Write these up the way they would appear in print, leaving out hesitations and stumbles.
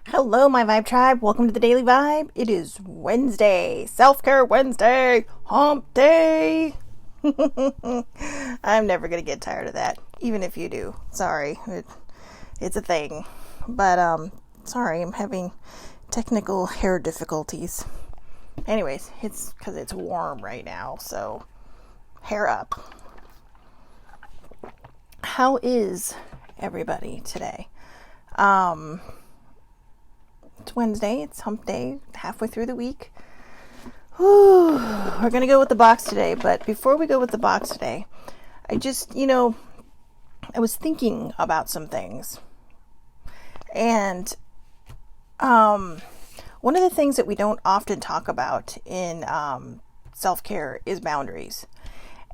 Hello, my Vibe Tribe. Welcome to the Daily Vibe. It is Wednesday, Self-Care Wednesday, Hump Day. I'm never going to get tired of that, even if you do. Sorry, it's a thing. But, sorry, I'm having technical hair difficulties. Anyways, it's because it's warm right now, so hair up. How is everybody today? It's Wednesday, it's hump day, halfway through the week. Whew, we're going to go with the box today, but before we go with the box today, I just, I was thinking about some things. And one of the things that we don't often talk about in self-care is boundaries.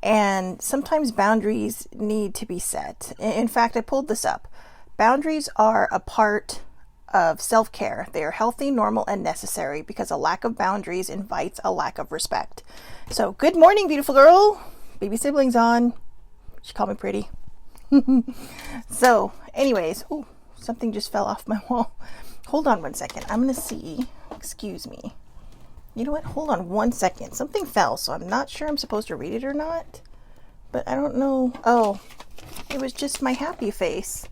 And sometimes boundaries need to be set. In fact, I pulled this up. Boundaries are a part of self-care. They are healthy, normal, and necessary because a lack of boundaries invites a lack of respect. So, good morning, beautiful girl. Baby siblings on. She called me pretty. So, anyways, something just fell off my wall. Hold on one second. I'm going to see. Excuse me. You know what? Hold on one second. Something fell, so I'm not sure I'm supposed to read it or not. But I don't know. Oh, it was just my happy face.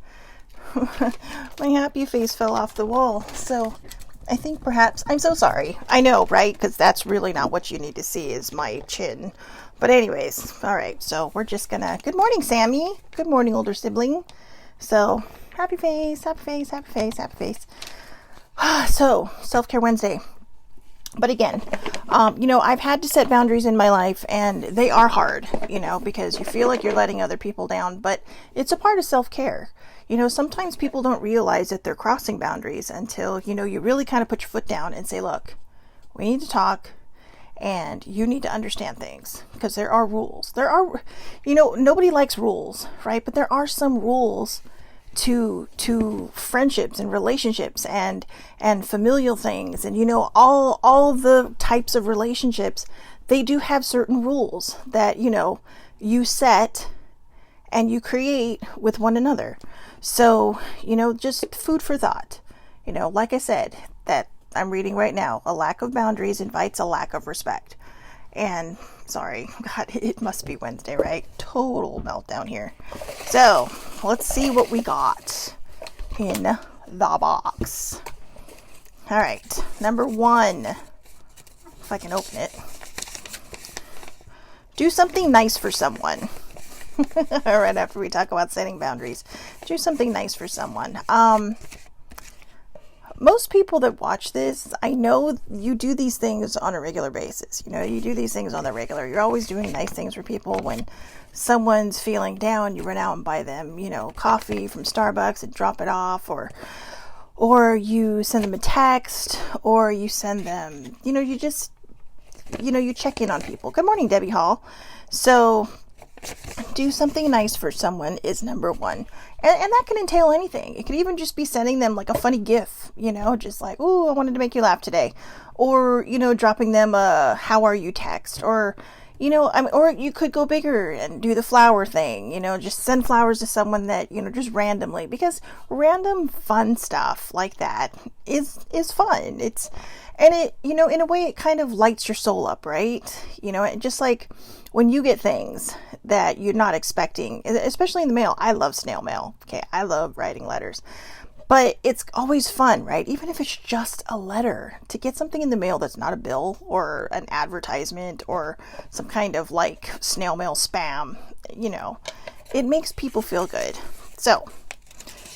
My happy face fell off the wall. So I think perhaps, I'm so sorry. I know, right? Because that's really not what you need to see is my chin. But anyways, all right. So we're just gonna, good morning, Sammy. Good morning, older sibling. So happy face, happy face, happy face, happy face. So Self-Care Wednesday. But again, I've had to set boundaries in my life and they are hard, because you feel like you're letting other people down, but it's a part of self-care. Sometimes people don't realize that they're crossing boundaries until, you really kind of put your foot down and say, look, we need to talk and you need to understand things because there are rules. There are, nobody likes rules, right? But there are some rules to friendships and relationships and familial things and all the types of relationships. They do have certain rules that you set and you create with one another. So just food for thought. Like I said, that I'm reading right now, a lack of boundaries invites a lack of respect. And sorry, God, it must be Wednesday, right? Total meltdown here. So let's see what we got in the box. All right, number 1, if I can open it. Do something nice for someone. Right after we talk about setting boundaries, do something nice for someone. Most people that watch this, I know you do these things on a regular basis. You do these things on the regular. You're always doing nice things for people. When someone's feeling down, you run out and buy them, coffee from Starbucks and drop it off, or you send them a text, or you send them, you just, you check in on people. Good morning, Debbie Hall. So do something nice for someone is number 1. And that can entail anything. It could even just be sending them like a funny GIF, just like, ooh, I wanted to make you laugh today. Or, dropping them a how are you text. Or, or you could go bigger and do the flower thing, just send flowers to someone that, just randomly. Because random fun stuff like that is fun. And it, in a way, it kind of lights your soul up, right? Just like when you get things that you're not expecting, especially in the mail. I love snail mail. Okay, I love writing letters. But it's always fun, right? Even if it's just a letter, to get something in the mail that's not a bill or an advertisement or some kind of like snail mail spam, it makes people feel good. So,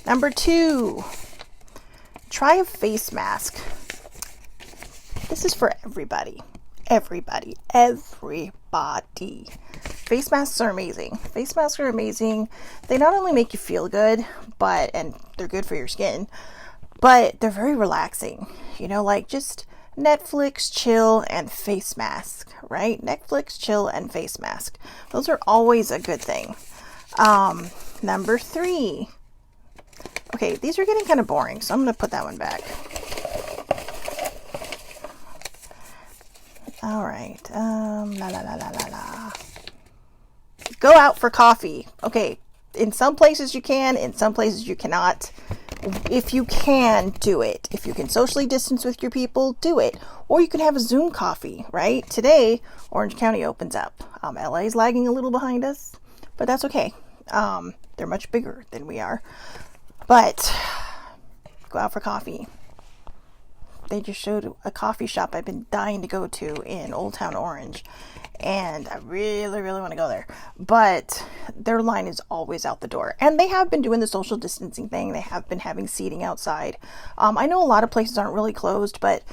number 2, try a face mask. This is for everybody. Everybody. Face masks are amazing. Face masks are amazing. They not only make you feel good, and they're good for your skin, but they're very relaxing. Like just Netflix, chill, and face mask, right? Netflix, chill, and face mask. Those are always a good thing. Number 3. Okay, these are getting kind of boring, so I'm going to put that one back. All right. Go out for coffee. Okay. In some places you can, in some places you cannot. If you can, do it. If you can socially distance with your people, do it. Or you can have a Zoom coffee, right? Today, Orange County opens up. LA is lagging a little behind us, but that's okay. They're much bigger than we are. But go out for coffee. They just showed a coffee shop I've been dying to go to in Old Town Orange. And I really, really want to go there. But their line is always out the door. And they have been doing the social distancing thing. They have been having seating outside. I know a lot of places aren't really closed, but,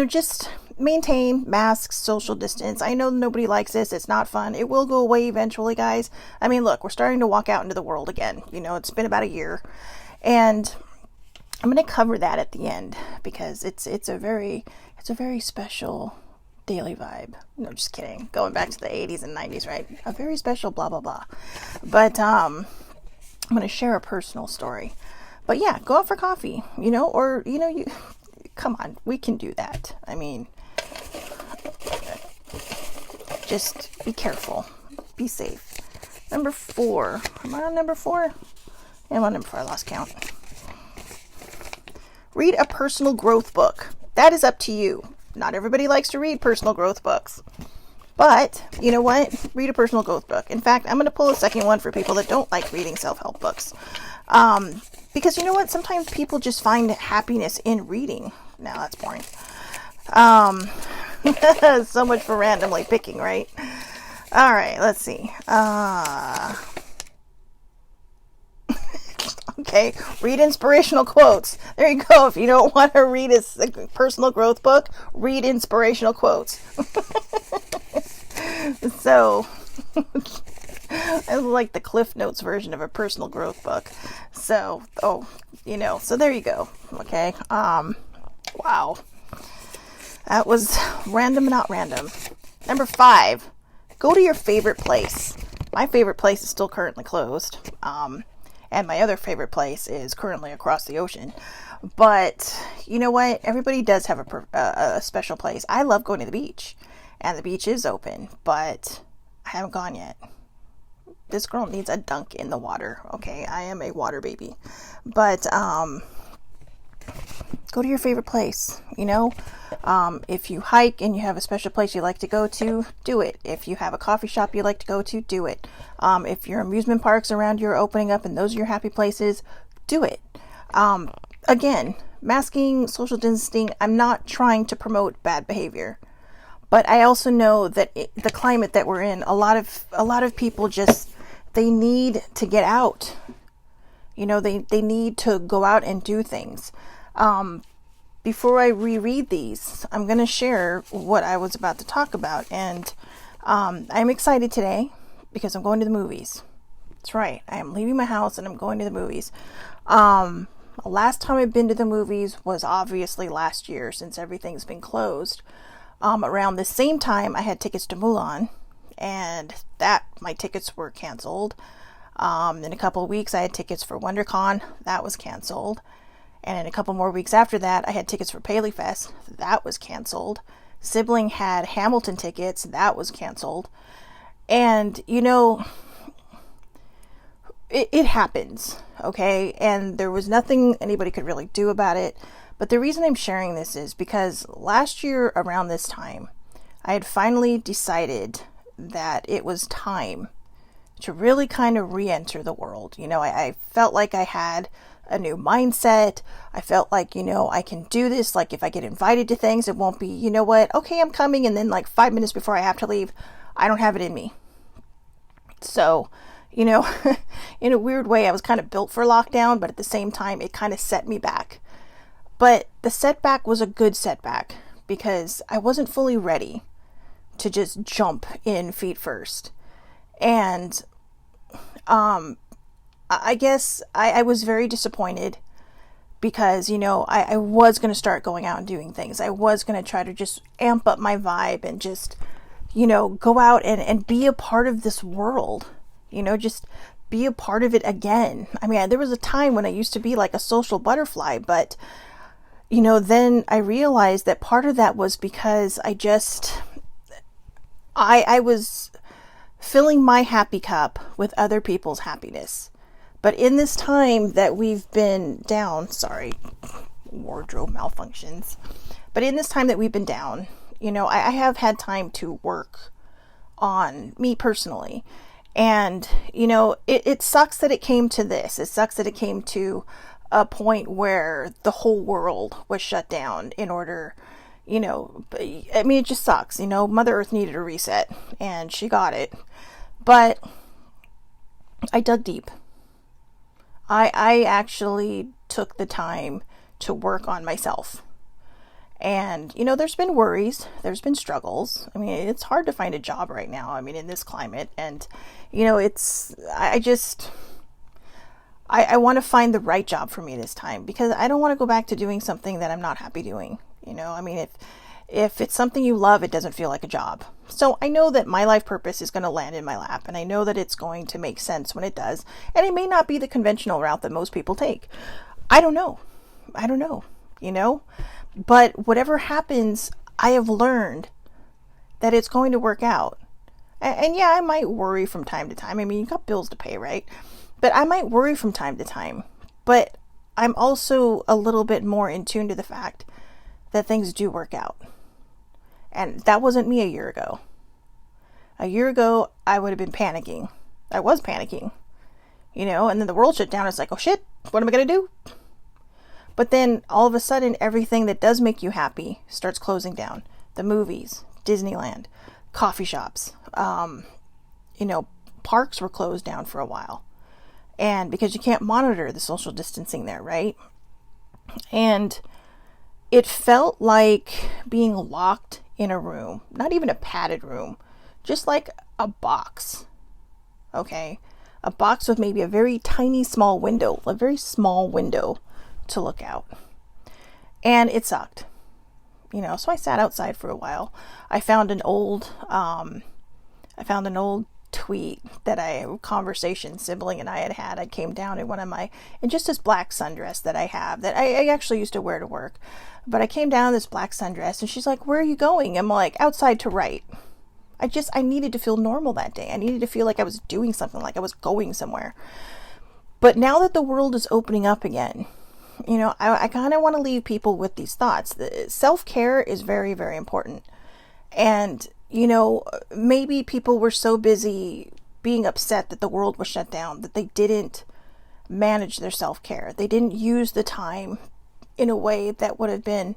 just maintain masks, social distance. I know nobody likes this. It's not fun. It will go away eventually, guys. I mean, look, we're starting to walk out into the world again. It's been about a year. And I'm going to cover that at the end because it's a very special daily vibe. No, just kidding. Going back to the 80s and 90s, right? A very special blah, blah, blah. But I'm going to share a personal story. But yeah, go out for coffee, or, you come on, we can do that. I mean, just be careful. Be safe. Number 4. Am I on number 4? Yeah, I'm on number 4. I lost count. Read a personal growth book. That is up to you. Not everybody likes to read personal growth books. But, you know what? Read a personal growth book. In fact, I'm going to pull a second one for people that don't like reading self-help books. Because you know what? Sometimes people just find happiness in reading. Now that's boring. So much for randomly picking, right? All right, let's see. Okay, read inspirational quotes. There you go. If you don't want to read a personal growth book, read inspirational quotes. So, I like the Cliff Notes version of a personal growth book. So, so there you go. Okay. Wow. That was random, not random. Number 5, go to your favorite place. My favorite place is still currently closed. And my other favorite place is currently across the ocean. But you know what? Everybody does have a special place. I love going to the beach. And the beach is open. But I haven't gone yet. This girl needs a dunk in the water. Okay? I am a water baby. But go to your favorite place. If you hike and you have a special place you like to go to, do it. If you have a coffee shop you like to go to, do it. If your amusement parks around you are opening up and those are your happy places, do it. Again, masking, social distancing, I'm not trying to promote bad behavior. But I also know that the climate that we're in, a lot of people just, they need to get out. They need to go out and do things. Before I reread these, I'm going to share what I was about to talk about. And I'm excited today because I'm going to the movies. That's right. I am leaving my house and I'm going to the movies. Last time I've been to the movies was obviously last year since everything's been closed. Around the same time, I had tickets to Mulan, and my tickets were canceled. In a couple of weeks, I had tickets for WonderCon. That was canceled. And in a couple more weeks after that, I had tickets for Paley Fest. That was canceled. Sibling had Hamilton tickets. That was canceled. And, it happens, okay? And there was nothing anybody could really do about it. But the reason I'm sharing this is because last year around this time, I had finally decided that it was time to really kind of re-enter the world. I felt like I had a new mindset. I felt like, I can do this. Like if I get invited to things, it won't be, okay, I'm coming. And then like 5 minutes before I have to leave, I don't have it in me. So, in a weird way, I was kind of built for lockdown, but at the same time, it kind of set me back. But the setback was a good setback because I wasn't fully ready to just jump in feet first. And, I guess I was very disappointed because, I was going to start going out and doing things. I was going to try to just amp up my vibe and just, go out and be a part of this world, just be a part of it again. I mean, there was a time when I used to be like a social butterfly, but, then I realized that part of that was because I was filling my happy cup with other people's happiness. But in this time that we've been down, sorry, wardrobe malfunctions, but in this time that we've been down, you know, I have had time to work on me personally. And, you know, it sucks that it came to this. It sucks that it came to a point where the whole world was shut down in order, you know, I mean, it just sucks. You know, Mother Earth needed a reset, and she got it. But I dug deep. I actually took the time to work on myself. And, you know, there's been worries, there's been struggles. I mean, it's hard to find a job right now. I mean, in this climate. And, you know, I want to find the right job for me this time, because I don't want to go back to doing something that I'm not happy doing. You know, I mean, if it's something you love, it doesn't feel like a job. So I know that my life purpose is going to land in my lap, and I know that it's going to make sense when it does. And it may not be the conventional route that most people take. I don't know, you know, but whatever happens, I have learned that it's going to work out. And yeah, I might worry from time to time. I mean, you got bills to pay, right? But I might worry from time to time. But I'm also a little bit more in tune to the fact that things do work out. And that wasn't me a year ago. A year ago, I would have been panicking. I was panicking, you know, and then the world shut down. It's like, oh shit, what am I going to do? But then all of a sudden, everything that does make you happy starts closing down. The movies, Disneyland, coffee shops, you know, parks were closed down for a while. And because you can't monitor the social distancing there, right? And it felt like being locked in a room, not even a padded room, just like a box. Okay? A box with maybe a very tiny small window, a very small window to look out. And it sucked. You know, so I sat outside for a while. I found an old tweet that a conversation sibling and I had. I came down in just this black sundress that I have that I actually used to wear to work. But I came down in this black sundress, and she's like, "Where are you going?" I'm like, "Outside to write." I needed to feel normal that day. I needed to feel like I was doing something, like I was going somewhere. But now that the world is opening up again, you know, I kind of want to leave people with these thoughts. Self-care is very, very important. And, you know, maybe people were so busy being upset that the world was shut down that they didn't manage their self-care. They didn't use the time in a way that would have been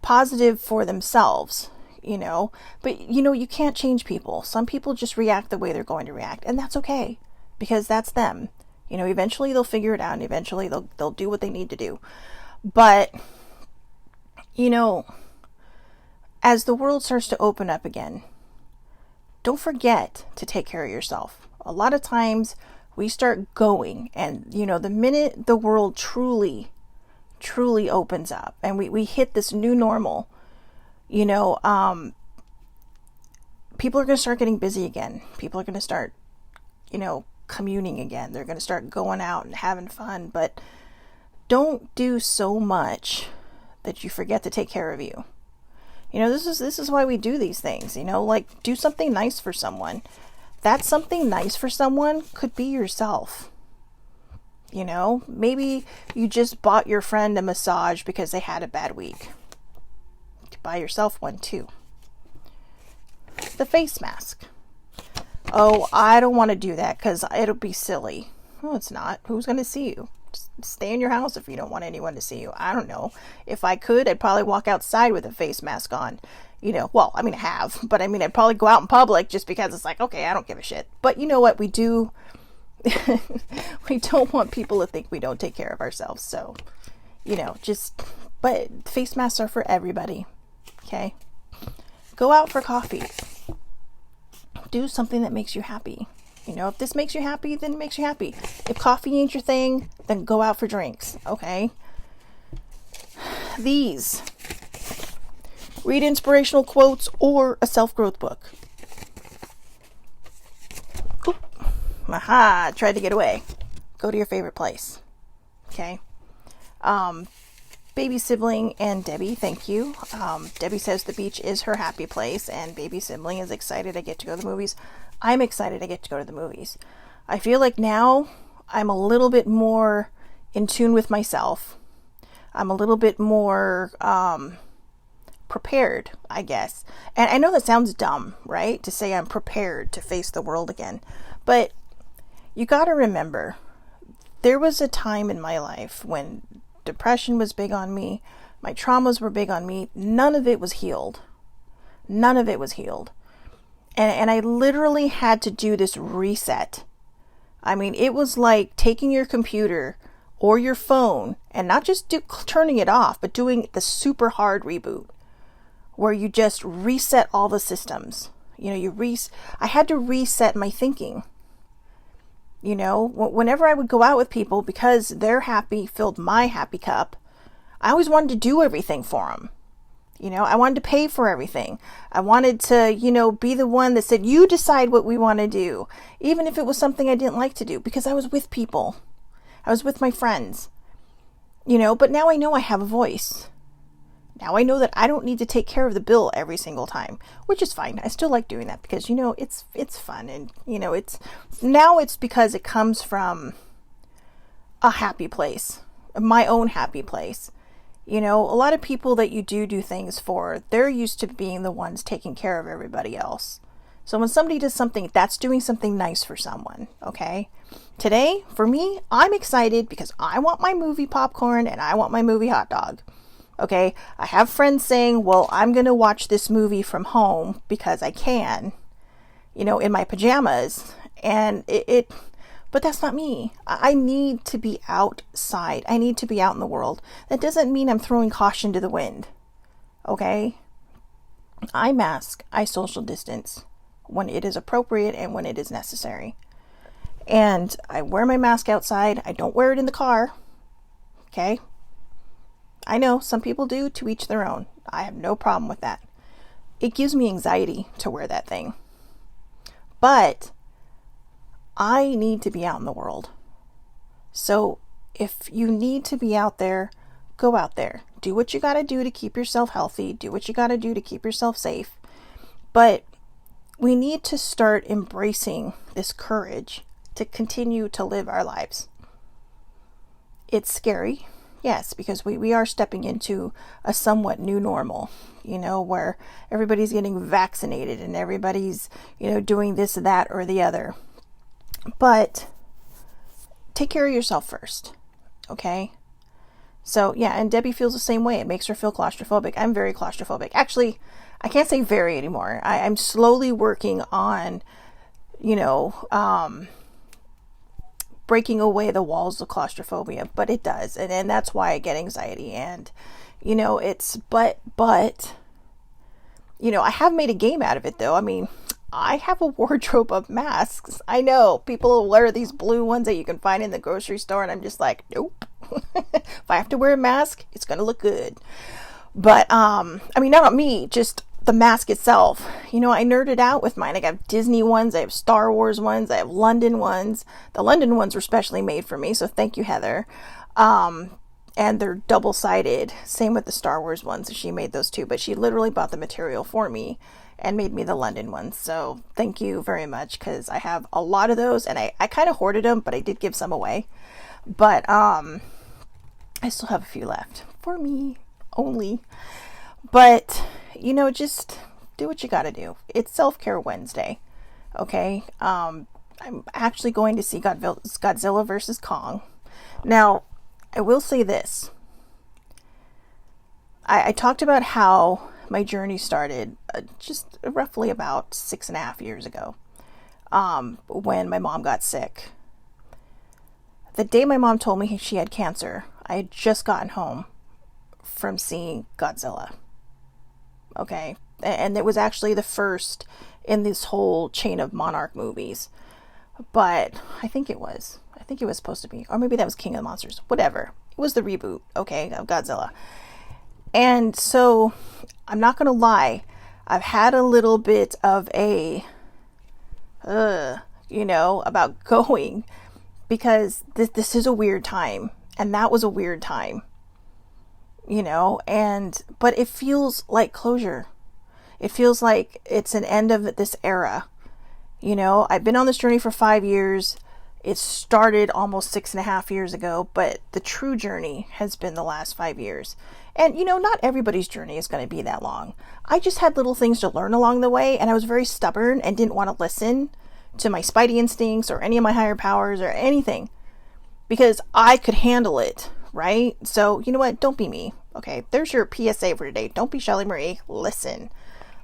positive for themselves, you know. But, you know, you can't change people. Some people just react the way they're going to react, and that's okay, because that's them. You know, eventually they'll figure it out, and eventually they'll do what they need to do. But, you know, as the world starts to open up again, don't forget to take care of yourself. A lot of times we start going, and, you know, the minute the world truly opens up and we hit this new normal, you know, people are going to start getting busy again. People are going to start, you know, communing again. They're going to start going out and having fun, but don't do so much that you forget to take care of you. You know, this is why we do these things, you know, like do something nice for someone. That something nice for someone could be yourself. You know, maybe you just bought your friend a massage because they had a bad week. You could buy yourself one too. The face mask. Oh, I don't want to do that because it'll be silly. No, it's not. Who's going to see you? Just stay in your house if you don't want anyone to see you. I don't know. If I could, I'd probably walk outside with a face mask on. You know, well, I mean, I have. But I mean, I'd probably go out in public just because it's like, okay, I don't give a shit. But you know what? We do. We don't want people to think we don't take care of ourselves. So, you know, but face masks are for everybody. Okay? Go out for coffee. Do something that makes you happy. You know, if this makes you happy, then it makes you happy. If coffee ain't your thing, then go out for drinks. Okay? These. Read inspirational quotes or a self-growth book. Oop. Aha, tried to get away. Go to your favorite place. Okay? Baby Sibling and Debbie, thank you. Debbie says the beach is her happy place, and Baby Sibling is excited I get to go to the movies. I'm excited I get to go to the movies. I feel like now I'm a little bit more in tune with myself. I'm a little bit more prepared, I guess. And I know that sounds dumb, right? To say I'm prepared to face the world again. But you got to remember, there was a time in my life when depression was big on me. My traumas were big on me. None of it was healed. None of it was healed. And I literally had to do this reset. I mean, it was like taking your computer or your phone and not just turning it off, but doing the super hard reboot where you just reset all the systems. You know, I had to reset my thinking. You know, whenever I would go out with people, because their happy filled my happy cup, I always wanted to do everything for them. You know, I wanted to pay for everything. I wanted to, you know, be the one that said, you decide what we want to do, even if it was something I didn't like to do, because I was with people. I was with my friends, you know, but now I know I have a voice. Now I know that I don't need to take care of the bill every single time, which is fine. I still like doing that because, you know, it's fun. And, you know, it's because it comes from a happy place, my own happy place. You know, a lot of people that you do things for, they're used to being the ones taking care of everybody else. So when somebody does something, that's doing something nice for someone, okay? Today, for me, I'm excited because I want my movie popcorn and I want my movie hot dog, okay? I have friends saying, well, I'm going to watch this movie from home because I can, you know, in my pajamas. And but that's not me. I need to be outside. I need to be out in the world. That doesn't mean I'm throwing caution to the wind. Okay? I mask. I social distance when it is appropriate and when it is necessary. And I wear my mask outside. I don't wear it in the car. Okay? I know some people do, to each their own. I have no problem with that. It gives me anxiety to wear that thing. But I need to be out in the world. So if you need to be out there, go out there. Do what you got to do to keep yourself healthy. Do what you got to do to keep yourself safe. But we need to start embracing this courage to continue to live our lives. It's scary, yes, because we are stepping into a somewhat new normal, you know, where everybody's getting vaccinated and everybody's, you know, doing this, that, or the other. But take care of yourself first, okay? So, yeah, and Debbie feels the same way. It makes her feel claustrophobic. I'm very claustrophobic. Actually, I can't say very anymore. I'm slowly working on, you know, breaking away the walls of claustrophobia, but it does. And that's why I get anxiety. And, you know, but, you know, I have made a game out of it, though. I mean, I have a wardrobe of masks. I know people wear these blue ones that you can find in the grocery store, and I'm just like, nope. If I have to wear a mask, it's going to look good. But, I mean, not me, just the mask itself. You know, I nerded out with mine. I got Disney ones, I have Star Wars ones, I have London ones. The London ones were specially made for me, so thank you, Heather. And they're double-sided. Same with the Star Wars ones. She made those too, but she literally bought the material for me and made me the London ones. So thank you very much, because I have a lot of those, and I kind of hoarded them, but I did give some away. But I still have a few left for me only. But, you know, just do what you got to do. It's Self-Care Wednesday, okay? I'm actually going to see Godzilla versus Kong. Now, I will say this. I talked about how my journey started just roughly about 6.5 years ago, when my mom got sick. The day my mom told me she had cancer, I had just gotten home from seeing Godzilla. Okay? And it was actually the first in this whole chain of Monarch movies. But I think it was supposed to be, or maybe that was King of the Monsters, whatever. It was the reboot, okay, of Godzilla. And so, I'm not going to lie, I've had a little bit of a, you know, about going, because this is a weird time, and that was a weird time, you know, but it feels like closure. It feels like it's an end of this era. You know, I've been on this journey for 5 years. It started almost 6.5 years ago, but the true journey has been the last 5 years. And not everybody's journey is going to be that long. I just had little things to learn along the way, and I was very stubborn and didn't want to listen to my spidey instincts or any of my higher powers or anything because I could handle it, right? So, you know what? Don't be me. Okay, there's your PSA for today. Don't be Shelly Marie. Listen.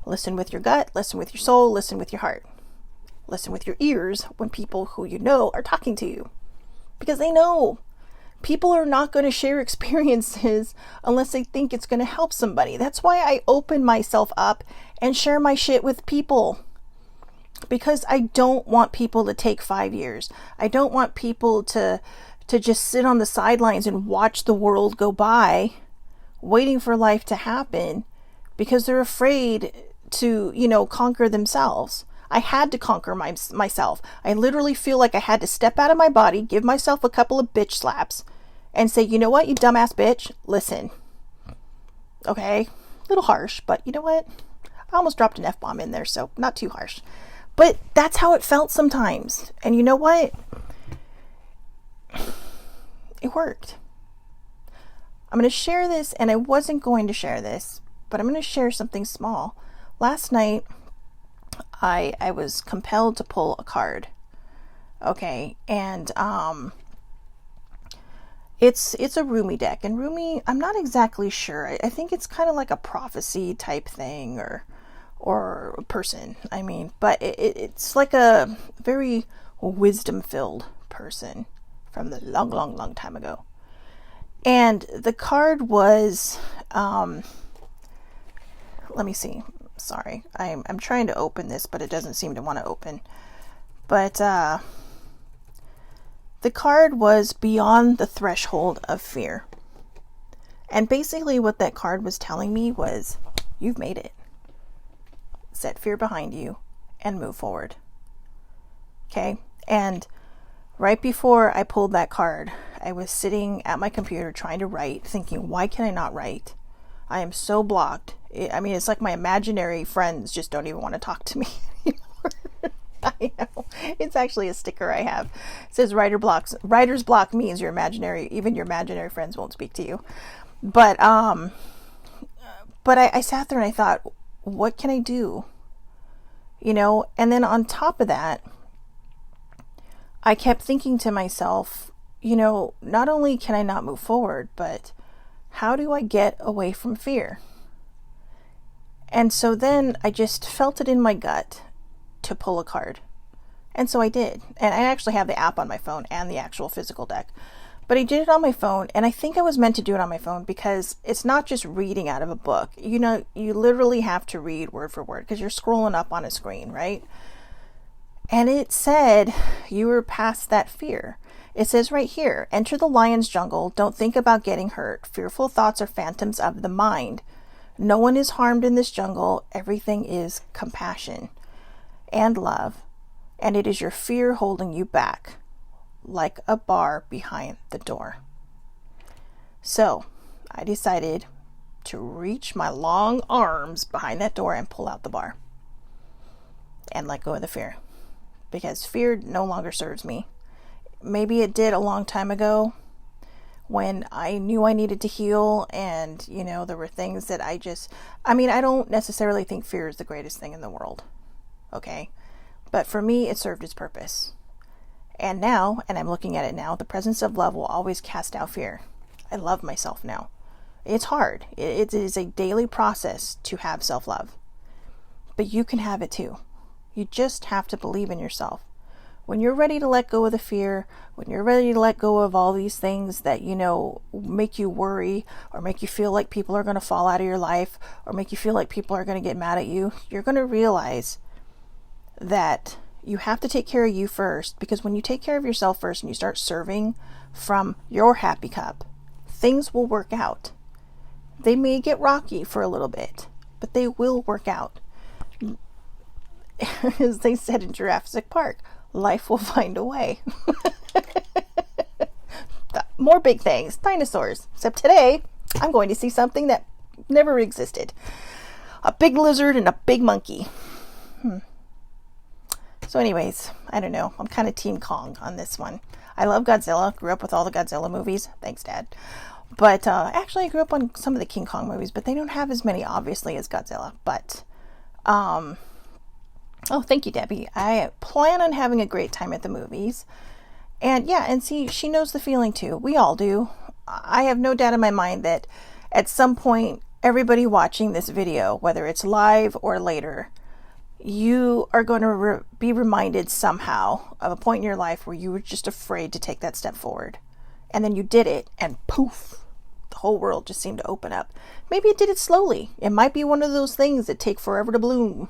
Listen with your gut, listen with your soul, listen with your heart. Listen with your ears when people who you know are talking to you. Because they know. People are not going to share experiences unless they think it's going to help somebody. That's why I open myself up and share my shit with people. Because I don't want people to take 5 years. I don't want people to just sit on the sidelines and watch the world go by, waiting for life to happen, because they're afraid to, conquer themselves. I had to conquer myself. I literally feel like I had to step out of my body, give myself a couple of bitch slaps, and say, you know what, you dumbass bitch, listen. Okay, a little harsh, but you know what? I almost dropped an F-bomb in there, so not too harsh. But that's how it felt sometimes. And you know what? It worked. I'm going to share this, and I wasn't going to share this, but I'm going to share something small. Last night, I was compelled to pull a card. Okay, and it's a Rumi deck, and Rumi, I'm not exactly sure. I think it's kind of like a prophecy type thing, or person. I mean, but it's like a very wisdom-filled person from the long, long, long time ago. And the card was, let me see. Sorry, I'm trying to open this, but it doesn't seem to want to open. But the card was Beyond the Threshold of Fear. And basically what that card was telling me was, you've made it. Set fear behind you and move forward. Okay? And right before I pulled that card, I was sitting at my computer trying to write, thinking, why can I not write? I am so blocked. It's like my imaginary friends just don't even want to talk to me anymore. I know. It's actually a sticker I have. It says writer's block means even your imaginary friends won't speak to you. But I sat there and I thought, what can I do? And then on top of that, I kept thinking to myself, not only can I not move forward, but how do I get away from fear? And so then I just felt it in my gut to pull a card. And so I did. And I actually have the app on my phone and the actual physical deck. But I did it on my phone, and I think I was meant to do it on my phone because it's not just reading out of a book. You literally have to read word for word because you're scrolling up on a screen, right? And it said you were past that fear. It says right here, enter the lion's jungle. Don't think about getting hurt. Fearful thoughts are phantoms of the mind. No one is harmed in this jungle. Everything is compassion and love. And it is your fear holding you back, like a bar behind the door. So I decided to reach my long arms behind that door and pull out the bar and let go of the fear, because fear no longer serves me. Maybe it did a long time ago when I knew I needed to heal, and there were things that I don't necessarily think fear is the greatest thing in the world. Okay. But for me, it served its purpose. And now, and I'm looking at it now, the presence of love will always cast out fear. I love myself now. It's hard. It is a daily process to have self-love. But you can have it too. You just have to believe in yourself. When you're ready to let go of the fear, when you're ready to let go of all these things that, make you worry or make you feel like people are going to fall out of your life or make you feel like people are going to get mad at you, you're going to realize that you have to take care of you first, because when you take care of yourself first and you start serving from your happy cup, things will work out. They may get rocky for a little bit, but they will work out. As they said in Jurassic Park, life will find a way. More big things, dinosaurs. Except today, I'm going to see something that never existed. A big lizard and a big monkey. So anyways, I don't know. I'm kind of Team Kong on this one. I love Godzilla. Grew up with all the Godzilla movies. Thanks, Dad. But actually, I grew up on some of the King Kong movies, but they don't have as many, obviously, as Godzilla. But, oh, thank you, Debbie. I plan on having a great time at the movies. And yeah, and see, she knows the feeling too. We all do. I have no doubt in my mind that at some point, everybody watching this video, whether it's live or later, you are going to be reminded somehow of a point in your life where you were just afraid to take that step forward. And then you did it, and poof, the whole world just seemed to open up. Maybe it did it slowly. It might be one of those things that take forever to bloom.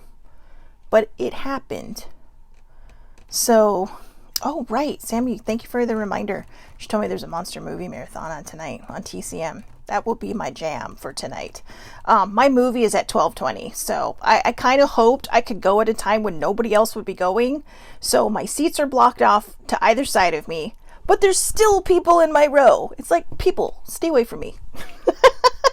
But it happened. So, oh, right. Sammy, thank you for the reminder. She told me there's a monster movie marathon on tonight on TCM. That will be my jam for tonight. My movie is at 12:20, so I kind of hoped I could go at a time when nobody else would be going. So my seats are blocked off to either side of me, but there's still people in my row. It's like, people, stay away from me.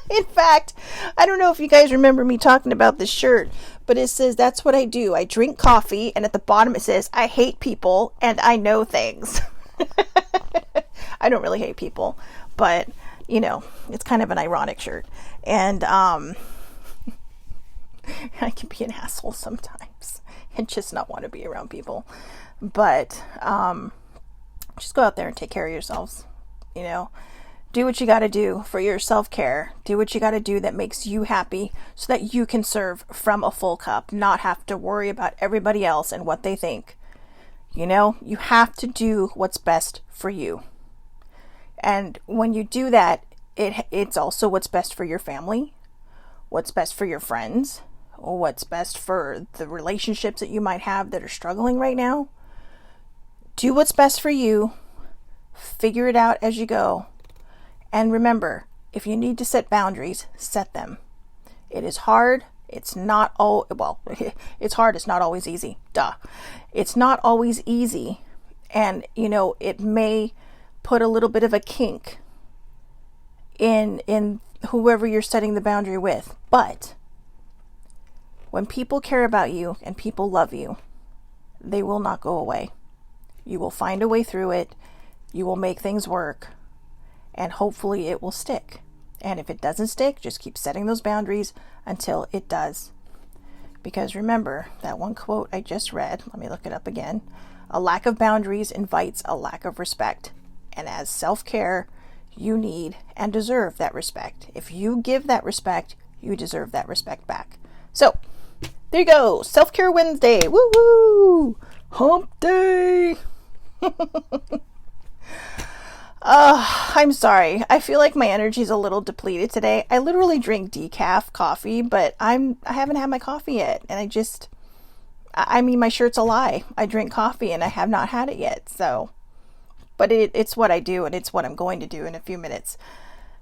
In fact, I don't know if you guys remember me talking about this shirt, but it says, that's what I do. I drink coffee, and at the bottom it says, I hate people, and I know things. I don't really hate people, but, you know, it's kind of an ironic shirt. And I can be an asshole sometimes and just not want to be around people. But just go out there and take care of yourselves, you know. Do what you got to do for your self-care. Do what you got to do that makes you happy so that you can serve from a full cup, not have to worry about everybody else and what they think. You know, you have to do what's best for you. And when you do that, it's also what's best for your family, what's best for your friends, or what's best for the relationships that you might have that are struggling right now. Do what's best for you. Figure it out as you go. And remember, if you need to set boundaries, set them. It is hard. It's not it's hard. It's not always easy. Duh. It's not always easy. And, you know, it may put a little bit of a kink in whoever you're setting the boundary with. But when people care about you and people love you, they will not go away. You will find a way through it. You will make things work. And hopefully it will stick. And if it doesn't stick, just keep setting those boundaries until it does. Because remember, that one quote I just read, let me look it up again. A lack of boundaries invites a lack of respect. And as self-care, you need and deserve that respect. If you give that respect, you deserve that respect back. So, there you go. Self-Care Wednesday. Woo-woo! Hump day! I'm sorry. I feel like my energy's a little depleted today. I literally drink decaf coffee, but I haven't had my coffee yet. And I mean, my shirt's a lie. I drink coffee and I have not had it yet. So, but it's what I do, and it's what I'm going to do in a few minutes.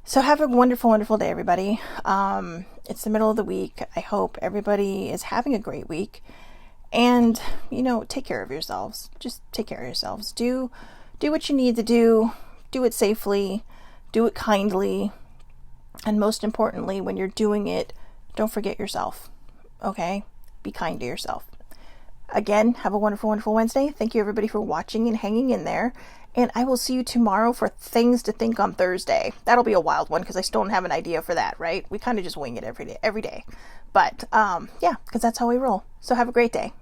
So have a wonderful, wonderful day, everybody. It's the middle of the week. I hope everybody is having a great week. And, you know, take care of yourselves. Just take care of yourselves. Do what you need to do. Do it safely, do it kindly, and most importantly, when you're doing it, don't forget yourself, okay? Be kind to yourself. Again, have a wonderful, wonderful Wednesday. Thank you, everybody, for watching and hanging in there, and I will see you tomorrow for Things to Think on Thursday. That'll be a wild one, because I still don't have an idea for that, right? We kind of just wing it every day. But, yeah, because that's how we roll. So have a great day.